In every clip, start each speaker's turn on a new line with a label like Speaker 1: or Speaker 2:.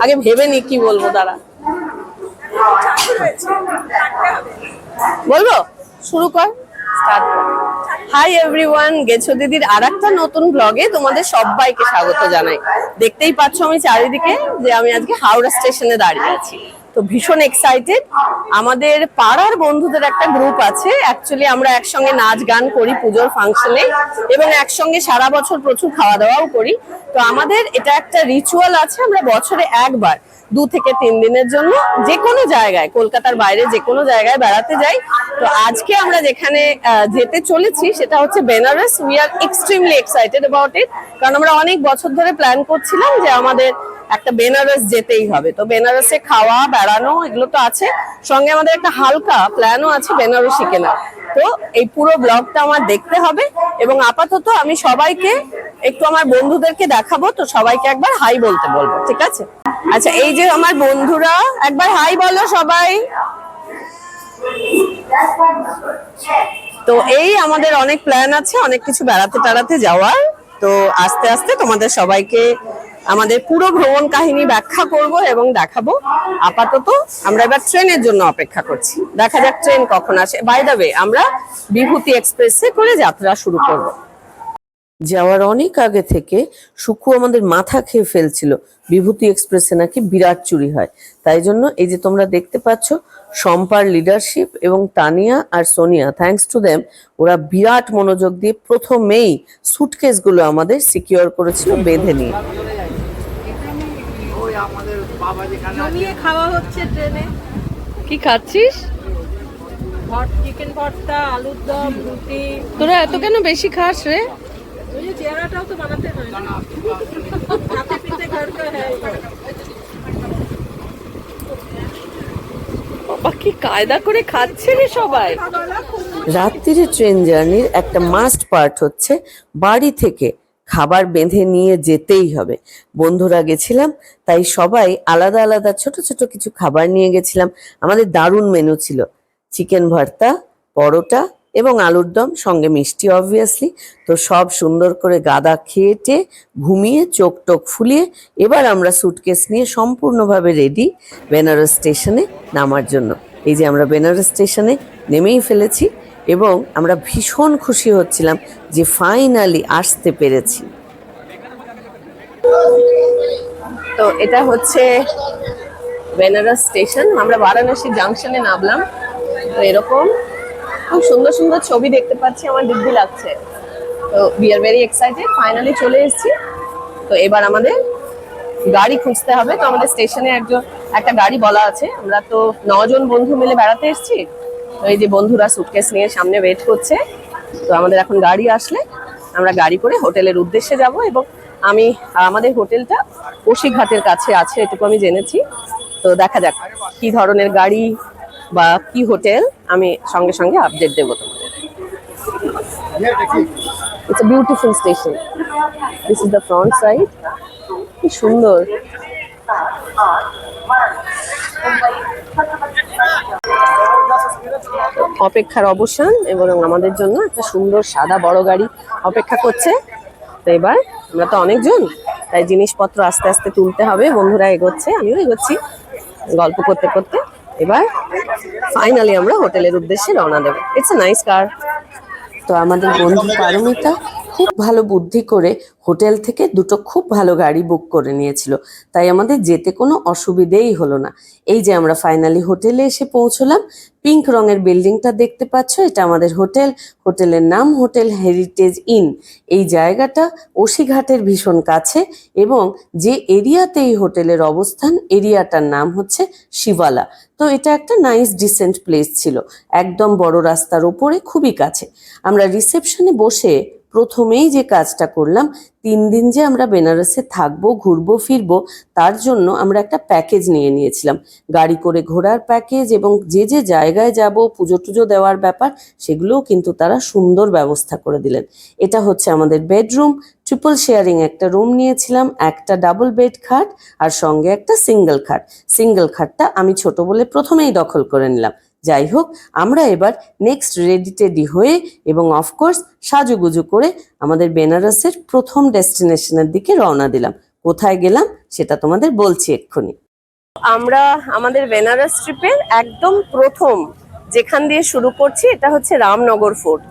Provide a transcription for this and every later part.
Speaker 1: আগে ভেবে নি কি বলবো, দাঁড়া বলবো, শুরু কর, স্টার্ট কর। হাই এভরিওয়ান, গেছো দিদির আরেকটা নতুন ব্লগে তোমাদের সবাইকে স্বাগত জানাই। দেখতেই পাচ্ছ আমি চারিদিকে যে আমি আজকে হাওড়া স্টেশনে দাঁড়িয়ে আছি। তো ভীষণ এক্সাইটেড। আমাদের পাড়ার বন্ধুদের একটা গ্রুপ আছে, অ্যাকচুয়ালি আমরা একসঙ্গে নাচ গান করি পুজোর ফাংশনে, এবং একসঙ্গে সারা বছর প্রচুর খাওয়া দাওয়াও করি। তো আমাদের এটা একটা রিচুয়াল আছে, আমরা বছরে একবার 2 থেকে 3 দিনের জন্য যে কোনো জায়গায়, কলকাতার বাইরে যে কোনো জায়গায় বেড়াতে যাই। তো আজকে আমরা যেখানে যেতে চলেছি সেটা হচ্ছে Benaras. We are extremely excited about it, কারণ আমরা অনেক বছর ধরে প্ল্যান করছিলাম যে আমাদের একটা বেনারস যেতেই হবে। তো বেনারসে খাওয়া বেড়ানো এগুলো তো আছে, সঙ্গে আমাদের একটা হালকা প্ল্যানও আছে বেনারসি কেনা। তো এই পুরো ব্লগটা আমার দেখতে হবে, এবং আপাতত আমি সবাইকে একটু আমার বন্ধুদেরকে দেখাবো। তো সবাইকে একবার হাই বলতে বলবো, ঠিক আছে? আচ্ছা, এই যে আমার বন্ধুরা, একবার হাই বলো সবাই। তো এই আমাদের অনেক প্ল্যান আছে, অনেক কিছু বেড়াতে টেড়াতে যাওয়ার। তো আস্তে আস্তে তোমাদের সবাইকে আমাদের পুরো ভ্রমণ কাহিনী ব্যাখ্যা করব এবং দেখাবো। আপাতত আমরা এবার ট্রেনের জন্য অপেক্ষা করছি, দেখা যাক ট্রেন কখন আসে। বাই দ্য ওয়ে, আমরা বিভূতি এক্সপ্রেসে করে যাত্রা শুরু করব। যাওয়ার অনেক আগে থেকে সুকু আমাদের মাথা খেয়ে ফেলছিল, বিভূতি এক্সপ্রেসে নাকি বিরাট চুরি হয়। তাই জন্য এই যে তোমরা দেখতে পাচ্ছ শম্পার লিডারশিপ এবং তানিয়া আর সোনিয়া, থ্যাঙ্কস টু দেম, ওরা বিরাট মনোযোগ দিয়ে প্রথমেই সুটকেসগুলো আমাদের সিকিউর করেছিল বেঁধে নিয়ে।
Speaker 2: খাওয়া হচ্ছে ট্রেনে।
Speaker 1: কি খাচ্ছিস?
Speaker 2: চিকেন ভর্তা, আলুর দম, রুটি।
Speaker 1: তোরা এত কেন বেশি খাস রে?
Speaker 2: ওই যে চেহারাটাও তো বানাতে হয় না। খাতে পিতে ঘর কা হ্যায়।
Speaker 1: বাবা কি কায়দা করে খাচ্ছে রে সবাই। রাত্রিরে ট্রেন জার্নির একটা মাস্ট পার্ট হচ্ছে বাড়ি থেকে খাবার বেঁধে নিয়ে যেতেই হবে। বন্ধুরা গেছিলাম, তাই সবাই আলাদা আলাদা ছোট ছোট কিছু খাবার নিয়ে গেছিলাম। আমাদের দারুণ মেনু ছিল, চিকেন ভর্তা, পরোটা এবং আলুর দম, সঙ্গে মিষ্টি অবভিয়াসলি। তো সব সুন্দর করে গাদা খেয়ে ঘুমিয়ে চোখ টোক ফুলিয়ে এবার আমরা সুটকেস নিয়ে সম্পূর্ণভাবে রেডি বেনারস স্টেশনে নামার জন্য। এই যে আমরা বেনারস স্টেশনে নেমেই ফেলেছি, এবং আমরা ভীষণ খুশি হচ্ছিলাম যে ফাইনালি আসতে পেরেছি। তো এটা হচ্ছে বেনারস স্টেশন, আমরা বারাণসী জাংশনে নামলাম। তো এরকম খুব সুন্দর সুন্দর ছবি দেখতে পাচ্ছি, আমার দিব্যি লাগছে। তো we are very excited, finally চলে এসেছি। তো এবার আমাদের গাড়ি খুঁজতে হবে। তো আমাদের স্টেশনে একটা গাড়ি বলা আছে। আমরা তো 9 জন বন্ধু মিলে বেড়াতে এসেছি। তো এই যে বন্ধুরা সুটকেস নিয়ে সামনে ওয়েট করছে। তো আমাদের এখন গাড়ি আসলে আমরা গাড়ি করে হোটেলের উদ্দেশ্যে যাব, এবং আমাদের হোটেলটা কোশিঘাটের কাছে আছে, এটুকু আমি জেনেছি। তো দেখা যাক কি ধরনের গাড়ি বা কি হোটেল, আমি সঙ্গে সঙ্গে আপডেট দেবো তোমাদের। It's a beautiful station. This is the front side. কি সুন্দর। অপেক্ষার অবসান, এবং আমাদের জন্য একটা সুন্দর সাদা বড় গাড়ি অপেক্ষা করছে। তো এবার আমরা তো অনেকজন, তাই জিনিসপত্র আস্তে আস্তে তুলতে হবে। বন্ধুরা এগোচ্ছে, আমিও এগোচ্ছি গল্প করতে করতে। এবার ফাইনালি আমরা হোটেলের উদ্দেশ্যে রওনা দেবো। ইটস আ নাইস কার। তো আমাদের বন্ধু পারমিতা খুব ভালো বুদ্ধি করে হোটেল থেকে 2টো খুব ভালো গাড়ি বুক করে নিয়েছিল, তাই আমাদের যেতে কোনো অসুবিধেই হলো না। এই যে আমরা ফাইনালি হোটেলে এসে পৌঁছলাম। পিঙ্ক রঙের বিল্ডিংটা দেখতে পাচ্ছ, এটা আমাদের হোটেল। হোটেলের নাম হোটেল হেরিটেজ ইন। এই জায়গাটা ওসিঘাটের ভীষণ কাছে, এবং যে এরিয়াতে এই হোটেলের অবস্থান, এরিয়াটার নাম হচ্ছে শিবালা। তো এটা একটা নাইস ডিসেন্ট প্লেস ছিল, একদম বড় রাস্তার ওপরে, খুবই কাছে। আমরা রিসেপশনে বসে প্রথমেই যে কাজটা করলাম, 3 দিন যে আমরা বেনারসে থাকবো, ঘুরবো ফিরবো, তার জন্য আমরা একটা প্যাকেজ নিয়েছিলাম। গাড়ি করে ঘোরার প্যাকেজ, এবং যে যে জায়গায় যাব, পুজো টুজো দেওয়ার ব্যাপার, সেগুলোও কিন্তু তারা সুন্দর ব্যবস্থা করে দিলেন। এটা হচ্ছে আমাদের বেডরুম। ট্রিপল শেয়ারিং একটা রুম নিয়েছিলাম, একটা ডাবল বেড খাট আর সঙ্গে একটা সিঙ্গেল খাট। সিঙ্গেল খাটটা আমি ছোট বলে প্রথমেই দখল করে নিলাম। যাই হোক, আমরা এবার নেক্সট রেডি টেডি হয়ে এবং অফকোর্স সাজুগুজু করে আমাদের বেনারসের প্রথম ডেস্টিনেশনের দিকে রওনা দিলাম, কোথায় গেলাম সেটা তোমাদের বলছি এক্ষুনি। আমরা আমাদের বেনারস ট্রিপের একদম প্রথম যেখান দিয়ে শুরু করছি এটা হচ্ছে রামনগর ফোর্ট।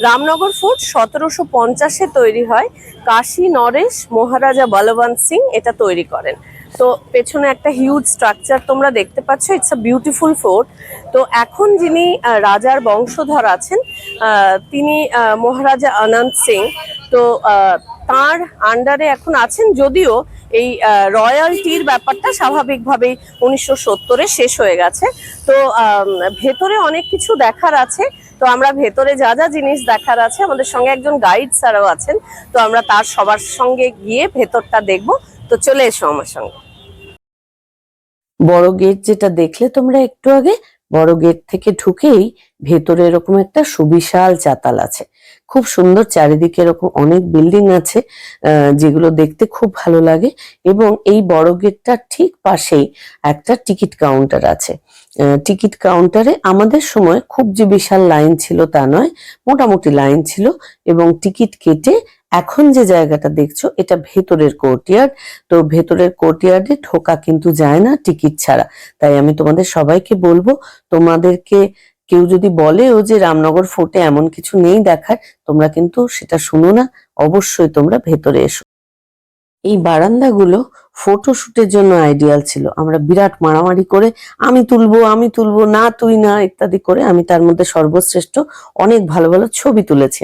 Speaker 1: রামনগর ফোর্ট 1750-এ তৈরি হয়। কাশী নরেশ মহারাজা বলবন্ত সিং এটা তৈরি করেন। তো পেছনে একটা হিউজ স্ট্রাকচার তোমরা দেখতে পাচ্ছ, ইটস আ বিউটিফুল ফোর্ট। তো এখন যিনি রাজার বংশধর আছেন তিনি মহারাজা অনন্ত সিং। তো তার আন্ডারে এখন আছেন, যদিও এই রয়্যালটির ব্যাপারটা স্বাভাবিকভাবেই 1970-এ শেষ হয়ে গেছে। তো ভেতরে অনেক কিছু দেখার আছে। তো আমরা ভেতরে যা যা জিনিস দেখার আছে, আমাদের সঙ্গে একজন গাইড স্যারও আছেন, তো আমরা তার সবার সঙ্গে গিয়ে ভেতরটা দেখব। তো চলে এসো আমার সঙ্গে। বড় গেট যেটা দেখলে তোমরা একটু আগে, বড় গেট থেকে ঢুকেই ভেতরে এরকম একটা সুবিশাল চাতাল আছে, খুব সুন্দর। চারিদিকে এরকম অনেক বিল্ডিং আছে যেগুলো দেখতে খুব ভালো লাগে। এবং এই বড় গেটটার ঠিক পাশেই একটা টিকিট কাউন্টার আছে। টিকিট কাউন্টারে আমাদের সময় খুব যে বিশাল লাইন ছিল তা নয়, মোটামুটি লাইন ছিল। এবং টিকিট কেটে এখন যে জায়গাটা দেখছো এটা ভেতরের কোর্টইয়ার্ড। তো ভেতরের কোর্টইয়ার্ডে ঢোকা কিন্তু যায় না টিকিট ছাড়া। তাই আমি তোমাদের সবাইকে বলবো, তোমাদেরকে কেউ যদি বলেও যে রামনগর ফোর্টে এমন কিছু নেই দেখার, তোমরা কিন্তু সেটা শুনো না, অবশ্যই তোমরা ভেতরে এসো। এই বারান্দাগুলো ফটোশুটের জন্য আইডিয়াল ছিল। আমরা বিরাট মারামারি করে আমি তুলবো না তুই না ইত্যাদি করে আমি তার মধ্যে সর্বশ্রেষ্ঠ অনেক ভালো ভালো ছবি তুলেছি।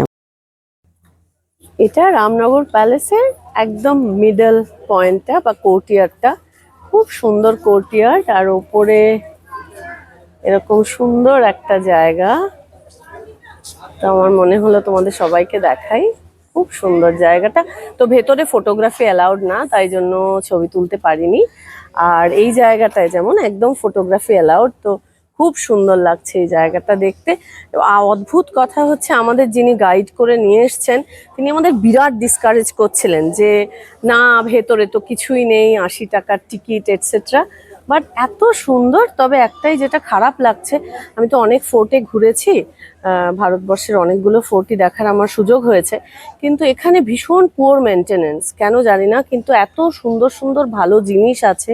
Speaker 1: এটা রামনগর প্যালেসের একদম মিডল পয়েন্টটা বা কোর্টইয়ার্ডটা, খুব সুন্দর কোর্টইয়ার্ড। আর ওপরে এরকম সুন্দর একটা জায়গা। তো আমার মনে হলো তোমাদের সবাইকে দেখাই, খুব সুন্দর জায়গাটা। তো ভেতরে ফটোগ্রাফি অ্যালাউড না, তাই জন্য ছবি তুলতে পারিনি। আর এই জায়গাটায় যেমন একদম ফটোগ্রাফি অ্যালাউড। তো খুব সুন্দর লাগছে এই জায়গাটা দেখতে। অদ্ভুত কথা হচ্ছে, আমাদের যিনি গাইড করে নিয়ে এসছেন তিনি আমাদের বিরাট ডিসকারেজ করছিলেন যে না ভেতরে তো কিছুই নেই, 80 টাকার টিকিট এটসেট্রা। বাট এত সুন্দর। তবে একটাই যেটা খারাপ লাগছে, আমি তো অনেক ফোর্টে ঘুরেছি, ভারতবর্ষের অনেকগুলো ফোর্টই দেখার আমার সুযোগ হয়েছে, কিন্তু এখানে ভীষণ পুয়ার মেনটেনেন্স, কেন জানি না। কিন্তু এত সুন্দর সুন্দর ভালো জিনিস আছে,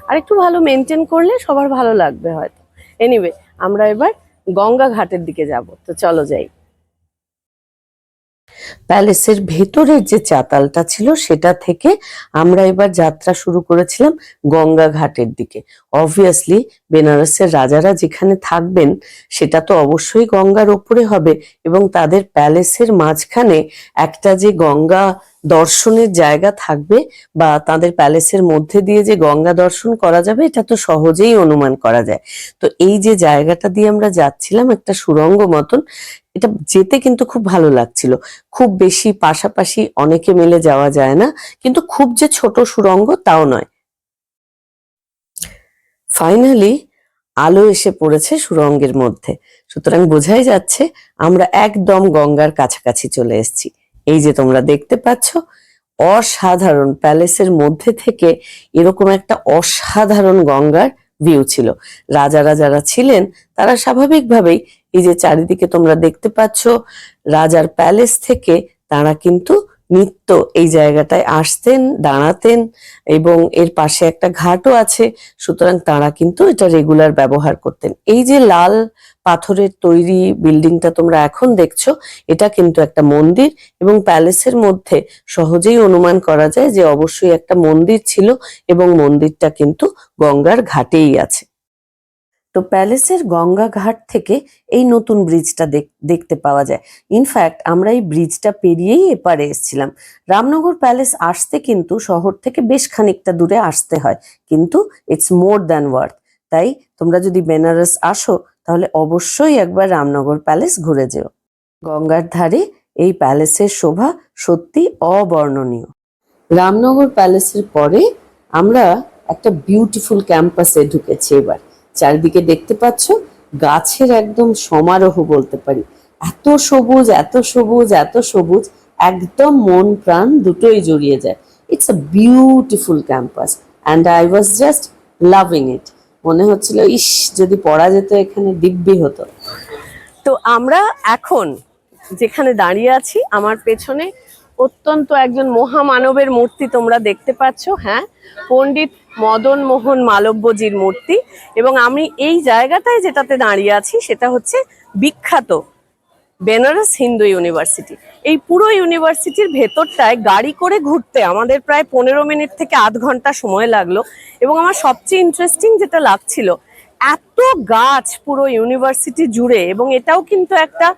Speaker 1: আর একটু ভালো মেনটেন করলে সবার ভালো লাগবে হয়তো। এনিওয়ে, আমরা এবার গঙ্গা ঘাটের দিকে যাব। তো চলো যাই। প্যালেসের ভেতরের যে চাতালটা ছিল সেটা থেকে আমরা এবার যাত্রা শুরু করেছিলাম গঙ্গা ঘাটের দিকে। অবভিয়াসলি বেনারসের রাজারা যেখানে থাকবেন সেটা তো অবশ্যই গঙ্গার ওপরে হবে, এবং তাদের প্যালেসের মাঝখানে একটা যে গঙ্গা দর্শনের জায়গা থাকবে বা তাদের প্যালেসের মধ্যে দিয়ে যে গঙ্গা দর্শন করা যাবে এটা তো সহজেই অনুমান করা যায়। তো এই যে জায়গাটা দিয়ে আমরা যাচ্ছিলাম, একটা সুড়ঙ্গ মতন, এটা যেতে কিন্তু খুব ভালো লাগছিল। খুব বেশি পাশাপাশি অনেকে মিলে যাওয়া যায় না, কিন্তু খুব যে ছোট সুড়ঙ্গ তাও নয়। ফাইনালি আলো এসে পড়েছে সুড়ঙ্গের মধ্যে, সুতরাং বোঝাই যাচ্ছে আমরা একদম গঙ্গার কাছাকাছি চলে এসেছি। এই যে তোমরা দেখতে পাচ্ছ, অসাধারণ, প্যালেসের মধ্যে থেকে এরকম একটা অসাধারণ গঙ্গার ভিউ ছিল। রাজারা যারা ছিলেন তারা স্বাভাবিকভাবেই এই যে চারিদিকে তোমরা দেখতে পাচ্ছ, রাজার প্যালেস থেকে তারা কিন্তু নিত্য এই জায়গাটায় আসতেন, দাঁড়াতেন, এবং এর পাশে একটা ঘাটও আছে, সুতরাং তারা কিন্তু এটা রেগুলার ব্যবহার করতেন। এই যে লাল পাথরের তৈরি বিল্ডিংটা তোমরা এখন দেখছো, এটা কিন্তু একটা মন্দির, এবং প্যালেসের মধ্যে সহজেই অনুমান করা যায় যে অবশ্যই একটা মন্দির ছিল, এবং মন্দিরটা কিন্তু গঙ্গার ঘাটেই আছে। তো প্যালেসের গঙ্গা ঘাট থেকে এই নতুন ব্রিজটা দেখতে পাওয়া যায়। ইনফ্যাক্ট আমরা এই ব্রিজটা পেরিয়েই এপারে এসেছিলাম। রামনগর প্যালেস আসতে কিন্তু শহর থেকে বেশ খানিকটা দূরে আসতে হয়, কিন্তু ইটস মোর দ্যান ওয়ার্থ। তাই তোমরা যদি বেনারস আসো তাহলে অবশ্যই একবার রামনগর প্যালেস ঘুরে যেও। গঙ্গার ধারে এই প্যালেসের শোভা সত্যি অবর্ণনীয়। রামনগর প্যালেসের পরে আমরা একটা বিউটিফুল ক্যাম্পাসে ঢুকেছি। এবার চারিদিকে দেখতে পাচ্ছ গাছের একদম সমারোহ বলতে পারি। এত সবুজ, এত সবুজ, এত সবুজ, একদম মন প্রাণ দুটোই জড়িয়ে যায়। It's a beautiful campus and I was just loving ইট। মনে হচ্ছিল ইস, যদি পড়া যেত এখানে দিব্যি হতো। তো আমরা এখন যেখানে দাঁড়িয়ে আছি, আমার পেছনে অত্যন্ত একজন মহামানবের মূর্তি তোমরা দেখতে পাচ্ছ। হ্যাঁ, পণ্ডিত মদন মোহন মালব্যজির মূর্তি। এবং আমি এই জায়গাটায় যেটাতে দাঁড়িয়ে আছি সেটা হচ্ছে বিখ্যাত বেনারস হিন্দু ইউনিভার্সিটি। এই পুরো ইউনিভার্সিটির ভেতরটায় গাড়ি করে ঘুরতে আমাদের প্রায় 15 মিনিট থেকে আধ ঘন্টা সময় লাগলো। এবং আমার সবচেয়ে ইন্টারেস্টিং যেটা লাগছিল, এত গাছ পুরো ইউনিভার্সিটি জুড়ে, এবং এটাও কিন্তু একটা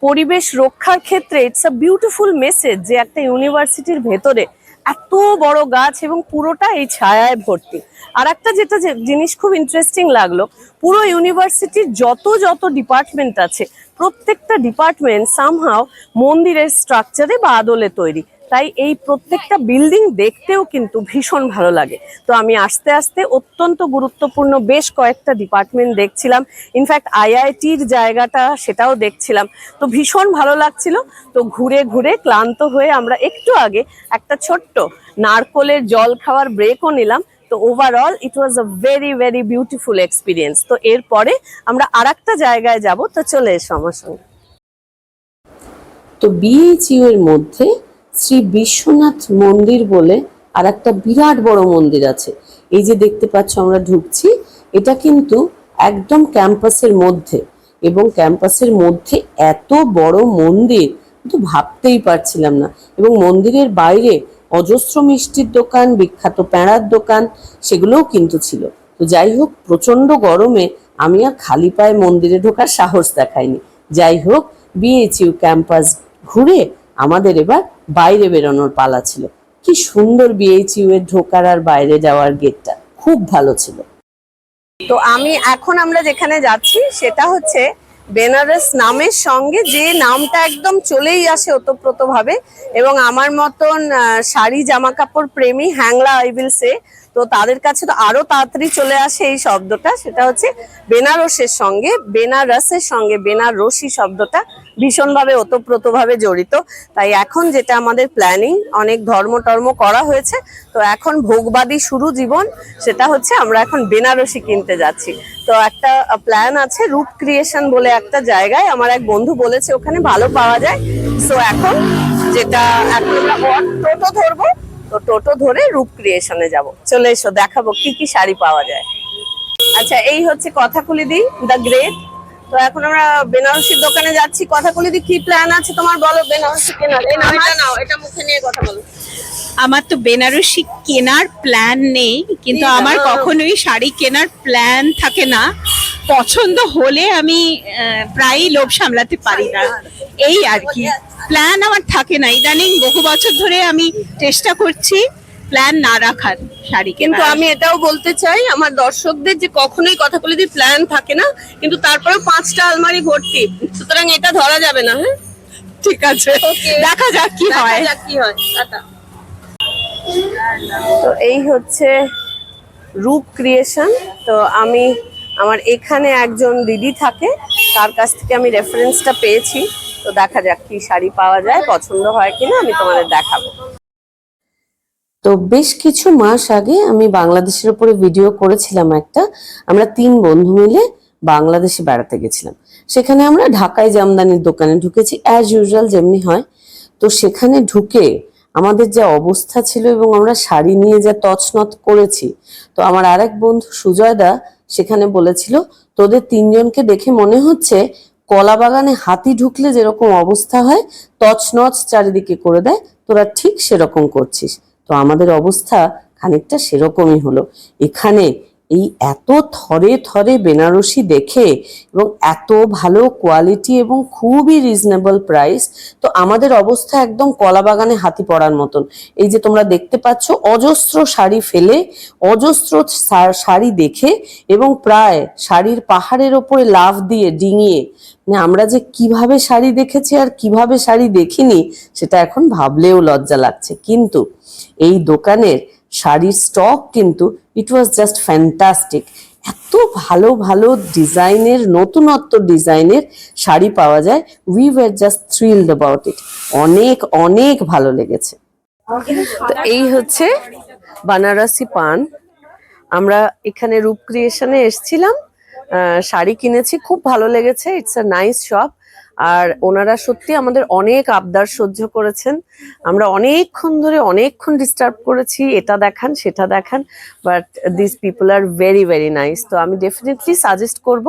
Speaker 1: পরিবেশ রক্ষার ক্ষেত্রে ইটস আ বিউটিফুল মেসেজ যে একটা ইউনিভার্সিটির ভেতরে এত বড় গাছ এবং পুরোটা এই ছায়ায় ভর্তি। আর একটা যেটা জিনিস খুব ইন্টারেস্টিং লাগলো, পুরো ইউনিভার্সিটির যত যত ডিপার্টমেন্ট আছে প্রত্যেকটা ডিপার্টমেন্ট সামহাও মন্দিরের স্ট্রাকচারে বা আদলে তৈরি। তাই এই প্রত্যেকটা বিল্ডিং দেখতেও কিন্তু ভীষণ ভালো লাগে। তো আমি আস্তে আস্তে অত্যন্ত গুরুত্বপূর্ণ বেশ কয়েকটা ডিপার্টমেন্ট দেখছিলাম, ইনফ্যাক্ট আইআইটির জায়গাটা সেটাও দেখছিলাম। তো ভীষণ ভালো লাগছিল। তো ঘুরে ঘুরে ক্লান্ত হয়ে আমরা একটু আগে একটা ছোট্ট নারকোলের জল খাওয়ার ব্রেকও নিলাম। তো overall it was a very very beautiful experience. তো এরপরে আমরা আরেকটা জায়গায় যাব। তো চলে এসো আমার সঙ্গে। তো বিএইচইউ এর মধ্যে শ্রী বিশ্বনাথ মন্দির বলে আর একটা বিরাট বড় মন্দির আছে। এই যে দেখতে পাচ্ছ আমরা ঢুকছি, এটা কিন্তু একদম ক্যাম্পাসের মধ্যে, এবং ক্যাম্পাসের মধ্যে এত বড় মন্দির কিন্তু ভাবতেই পারছিলাম না। এবং মন্দিরের বাইরে অজস্র মিষ্টির দোকান, বিখ্যাত প্যাঁড়ার দোকান, সেগুলোও কিন্তু ছিল। তো যাই হোক, প্রচন্ড গরমে আমি আর খালি পায়ে মন্দিরে ঢোকার সাহস দেখাইনি। যাই হোক, বিএইচইউ ক্যাম্পাস ঘুরে আমাদের এবার বাইরে বেরোনোর পালা ছিল। কি সুন্দর বিএইচইউ এর ঢোকার আর বাইরে যাওয়ার গেটটা, খুব ভালো ছিল। তো আমরা যেখানে যাচ্ছি সেটা হচ্ছে বেনারস নামের সঙ্গে যে নামটা একদম চলেই আসে ওতপ্রোতভাবে, এবং আমার মতন শাড়ি জামা কাপড় প্রেমী হ্যাংলা আই উইল সে, তো তাদের কাছে তো আরো তাড়াতাড়ি চলে আসে এই শব্দটা। সেটা হচ্ছে বেনারসের সঙ্গে, বেনারসের সঙ্গে বেনারসি শব্দটা ভীষণভাবে ওতপ্রোতভাবে জড়িত। তাই এখন যেটা আমাদের প্ল্যানিং, অনেক ধর্ম টর্ম করা হয়েছে, তো এখন ভোগবাদী শুরু জীবন, সেটা হচ্ছে আমরা এখন বেনারসি কিনতে যাচ্ছি। তো একটা প্ল্যান আছে রূপ ক্রিয়েশন বলে একটা জায়গায়, আমার এক বন্ধু বলেছে ওখানে ভালো পাওয়া যায়। সো এখন আমরা টোটো ধরবো, তো টোটো ধরে রূপ ক্রিয়েশনে যাব। চলে এসো, দেখাবো কি কি শাড়ি পাওয়া যায়। আচ্ছা, এই হচ্ছে কথাকুলিদি দ্য গ্রেট। তো এখন আমরা বেনারসির দোকানে যাচ্ছি। কথাকুলিদি, কি প্ল্যান আছে তোমার, বলো বেনারসি কেনার। এই নাও, এটা মুখে নিয়ে কথা বলো।
Speaker 2: আমার তো বেনারসি কেনার প্ল্যান নেই, কিন্তু আমার কখনোই শাড়ি কেনার প্ল্যান থাকে না। পছন্দ হলে আমি প্রায়ই লোভ সামলাতে পারি না, এই আর কি। প্ল্যান আমার থাকে না। ইদানিং বহু বছর ধরে আমি চেষ্টা করছি প্ল্যান না রাখার শাড়ি
Speaker 1: কিন্তু
Speaker 2: কেনার।
Speaker 1: আমি এটাও বলতে চাই আমার দর্শকদের যে কখনোই কথাকুলিদি প্ল্যান থাকে না, কিন্তু তারপরেও 5টা আলমারি ভর্তি, সুতরাং এটা ধরা যাবে না। হ্যাঁ,
Speaker 2: ঠিক আছে, দেখা যাক কি হয়।
Speaker 1: টাটা। তো এই হচ্ছে রূপ ক্রিয়েশন। তো আমার এখানে একজন দিদি থাকে, তার কাছ থেকে আমি রেফারেন্সটা পেয়েছি। তো দেখা যাক কি শাড়ি পাওয়া যায়, পছন্দ হয় কিনা আমি তোমাদের দেখাবো। তো বেশ কিছু মাস আগে আমি বাংলাদেশের উপরে ভিডিও করেছিলাম একটা। আমরা 3 বন্ধু মিলে বাংলাদেশে বেড়াতে গেছিলাম। সেখানে আমরা ঢাকায় জামদানির দোকানে ঢুকেছি, অ্যাজ ইউজুয়াল যেমনি হয়। তো সেখানে ঢুকে আমাদের যা অবস্থা ছিল, এবং আমরা শাড়ি নিয়ে যা তছনছ করেছি। তো আমার আরেক বন্ধু সুজয়দা সেখানে বলেছিল, তোদের 3 জনকে দেখে মনে হচ্ছে কলা বাগানে হাতি ঢুকলে যেরকম অবস্থা হয়, তছনছ চারিদিকে করে দেয়, তোরা ঠিক সেরকম করছিস। তো আমাদের অবস্থা খানিকটা সেরকমই হলো। এখানে এই এত থরে থরে বেনারসি দেখে, এবং এত ভালো কোয়ালিটি এবং খুবই রিজনেবল প্রাইস, তো আমাদের অবস্থা একদম কলা বাগানে হাতি পড়ার মতন। এই যে তোমরা দেখতে পাচ্ছ, অজস্র শাড়ি ফেলে, অজস্র শাড়ি দেখে, এবং প্রায় শাড়ির পাহাড়ের ওপরে লাফ দিয়ে ডিঙিয়ে, মানে আমরা যে কিভাবে শাড়ি দেখেছি আর কিভাবে শাড়ি দেখিনি সেটা এখন ভাবলেও লজ্জা লাগছে। কিন্তু এই দোকানের শাড়ির স্টক কিন্তু ইট ওয়াজ জাস্ট ফ্যান্টাস্টিক। এত ভালো ভালো ডিজাইনের, নতুনত্ব ডিজাইনের শাড়ি পাওয়া যায়। We were just thrilled about it. অনেক অনেক ভালো লেগেছে। তো এই হচ্ছে বানারসি পান। আমরা এখানে রূপ ক্রিয়েশনে এসেছিলাম, শাড়ি কিনেছি, খুব ভালো লেগেছে। It's a nice shop. আর ওনারা সত্যি আমাদের অনেক আবদার সহ্য করেছেন। আমরা অনেকক্ষণ ডিস্টার্ব করেছি, এটা দেখান সেটা দেখান, but this people are very very nice. তো আমি ডেফিনেটলি সাজেস্ট করব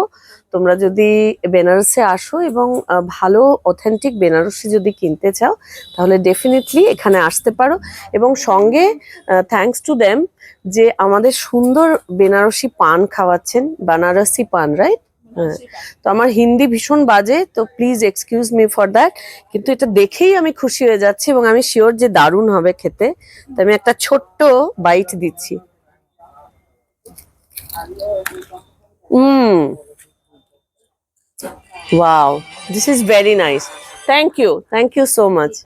Speaker 1: তোমরা যদি বেনারসে আসো এবং ভালো অথেন্টিক বেনারসি যদি কিনতে চাও তাহলে ডেফিনেটলি এখানে আসতে পারো। এবং সঙ্গে থ্যাঙ্কস টু দেম যে আমাদের সুন্দর বেনারসি পান খাওয়াচ্ছেন, বানারসি পান, রাইট? হ্যাঁ। তো আমার হিন্দি ভীষণ বাজে, তো please excuse me for that, কিন্তু এটা দেখেই আমি খুশি হয়ে যাচ্ছি এবং আমি শিওর যে দারুণ হবে খেতে। তো আমি একটা ছোট্ট বাইট দিচ্ছি। Wow, this is very nice. Thank you so much.